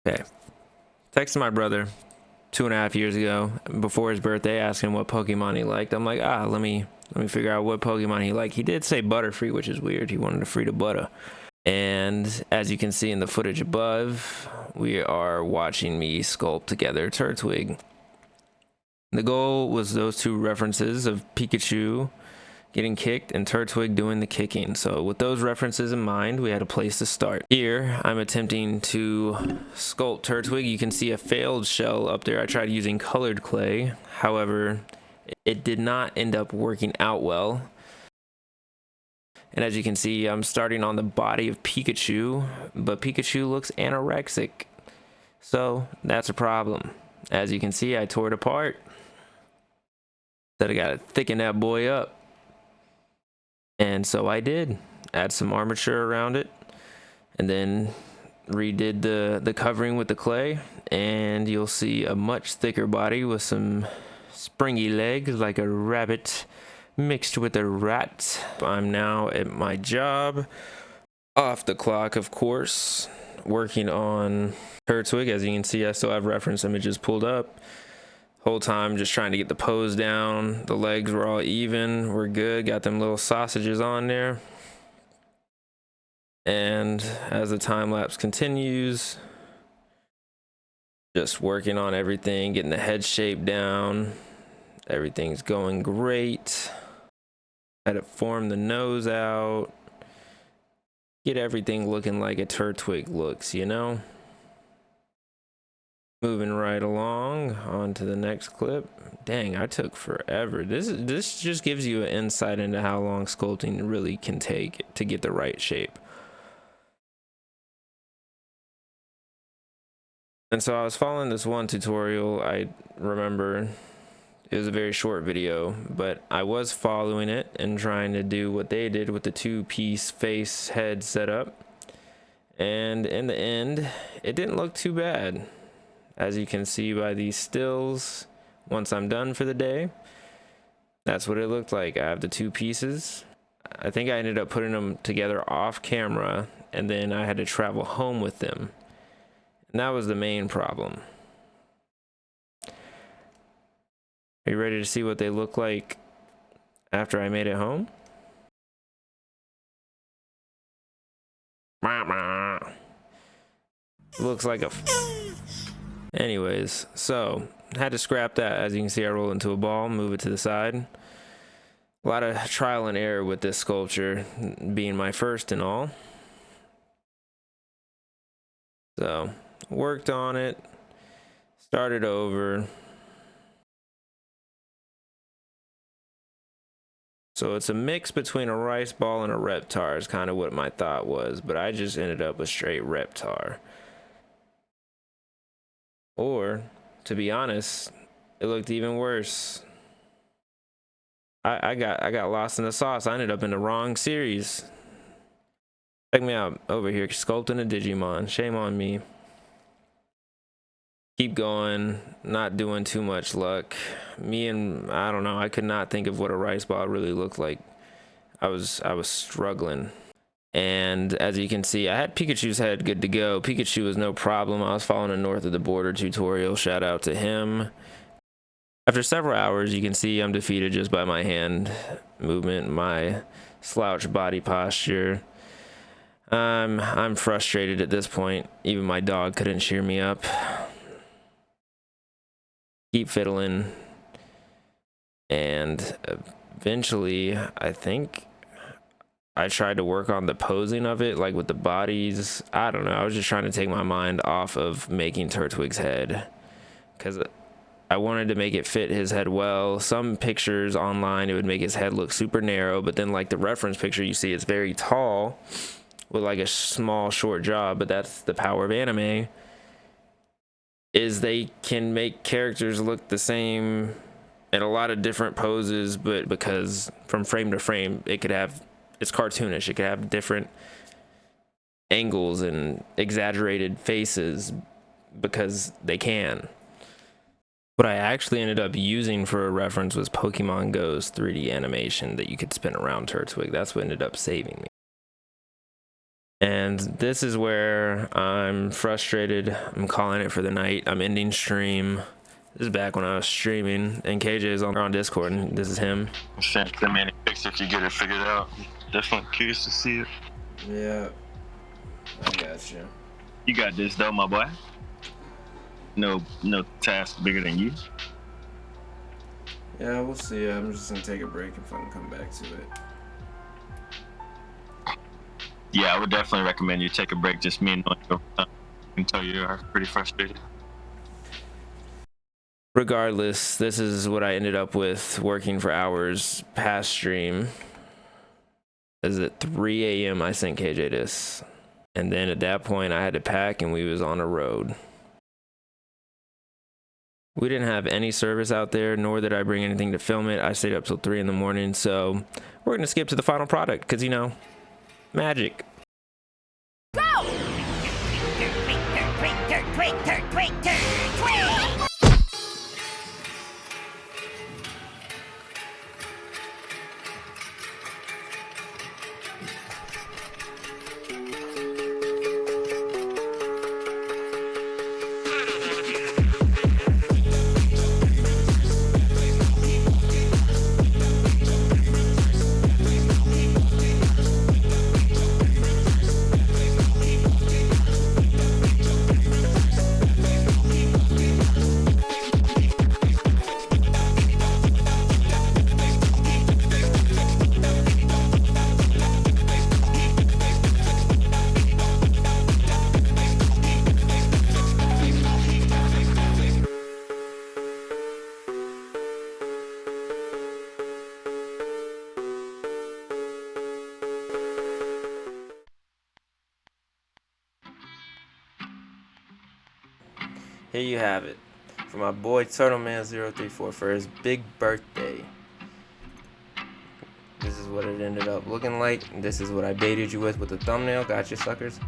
Okay. Texted my brother 2.5 years ago before his birthday, asking what Pokemon he liked. I'm like, let me figure out what Pokemon he liked. He did say Butterfree, which is weird. He wanted a free to butter. And as you can see in the footage above, we are watching me sculpt together Turtwig. The goal was those two references of Pikachu getting kicked and Turtwig doing the kicking. So with those references in mind, we had a place to start. Here, I'm attempting to sculpt Turtwig. You can see a failed shell up there. I tried using colored clay. However, it did not end up working out well. And as you can see, I'm starting on the body of Pikachu, but Pikachu looks anorexic. So that's a problem. As you can see, I tore it apart. Said I gotta thicken that boy up. And so I did. Add some armature around it, and then redid the covering with the clay, and you'll see a much thicker body with some springy legs like a rabbit mixed with a rat. I'm now at my job, off the clock of course, working on Turtwig. As you can see, I still have reference images pulled up. Whole time just trying to get the pose down. The legs were all even. We're good. Got them little sausages on there. And as the time lapse continues, just working on everything, getting the head shape down. Everything's going great. Had to form the nose out. Get everything looking like a Turtwig looks, you know? Moving right along on to the next clip. Dang, I took forever. This just gives you an insight into how long sculpting really can take to get the right shape. And so I was following this one tutorial. I remember it was a very short video, but I was following it and trying to do what they did with the two-piece face head setup. And in the end, it didn't look too bad. As you can see by these stills, once I'm done for the day, that's what it looked like. I have the two pieces. I think I ended up putting them together off camera, and then I had to travel home with them. And that was the main problem. Are you ready to see what they look like after I made it home? Looks like a... Anyways, so had to scrap that. As you can see, I roll into a ball, move it to the side. A lot of trial and error with this sculpture, being my first and all. So worked on it, started over. So it's a mix between a rice ball and a reptar is kind of what my thought was, but I just ended up with straight reptar. Or, to be honest, it looked even worse. I got lost in the sauce. I ended up in the wrong series. Check me out over here, sculpting a Digimon. Shame on me. Keep going, not doing too much luck. I don't know, I could not think of what a rice ball really looked like. I was struggling. And as you can see, I had Pikachu's head good to go. Pikachu was no problem. I was following a North of the Border tutorial. Shout out to him. After several hours, you can see I'm defeated just by my hand movement, my slouch body posture. I'm frustrated at this point. Even my dog couldn't cheer me up. Keep fiddling. And eventually, I think I tried to work on the posing of it, like with the bodies. I don't know. I was just trying to take my mind off of making Turtwig's head, because I wanted to make it fit his head well. Some pictures online, it would make his head look super narrow, but then like the reference picture you see, it's very tall with like a small, short jaw. But that's the power of anime, is they can make characters look the same in a lot of different poses, but because from frame to frame, it's cartoonish. It could have different angles and exaggerated faces because they can. What I actually ended up using for a reference was Pokemon Go's 3D animation that you could spin around Turtwig. That's what ended up saving me. And this is where I'm frustrated. I'm calling it for the night. I'm ending stream. This is back when I was streaming, and KJ is on Discord, and this is him. Send me any pics if you get it figured out. Definitely curious to see it. Yeah, I got you. You got this though, my boy. No task bigger than you. Yeah, we'll see. I'm just gonna take a break and fucking come back to it. Yeah, I would definitely recommend you take a break. Just me and knowing I can tell you are pretty frustrated. Regardless, this is what I ended up with working for hours past stream. Is at 3 a.m. I sent KJ this. And then at that point I had to pack and we was on the road. We didn't have any service out there, nor did I bring anything to film it. I stayed up till 3 in the morning, so we're gonna skip to the final product, because you know, magic. Go! Twig! Here you have it, for my boy Turtleman034 for his big birthday. This is what it ended up looking like. This is what I baited you with the thumbnail. Gotcha, suckers.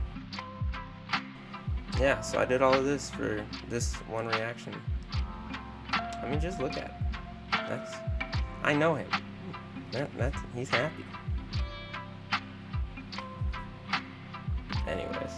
Yeah, so I did all of this for this one reaction. I mean, just look at it. I know him. He's happy. Anyways.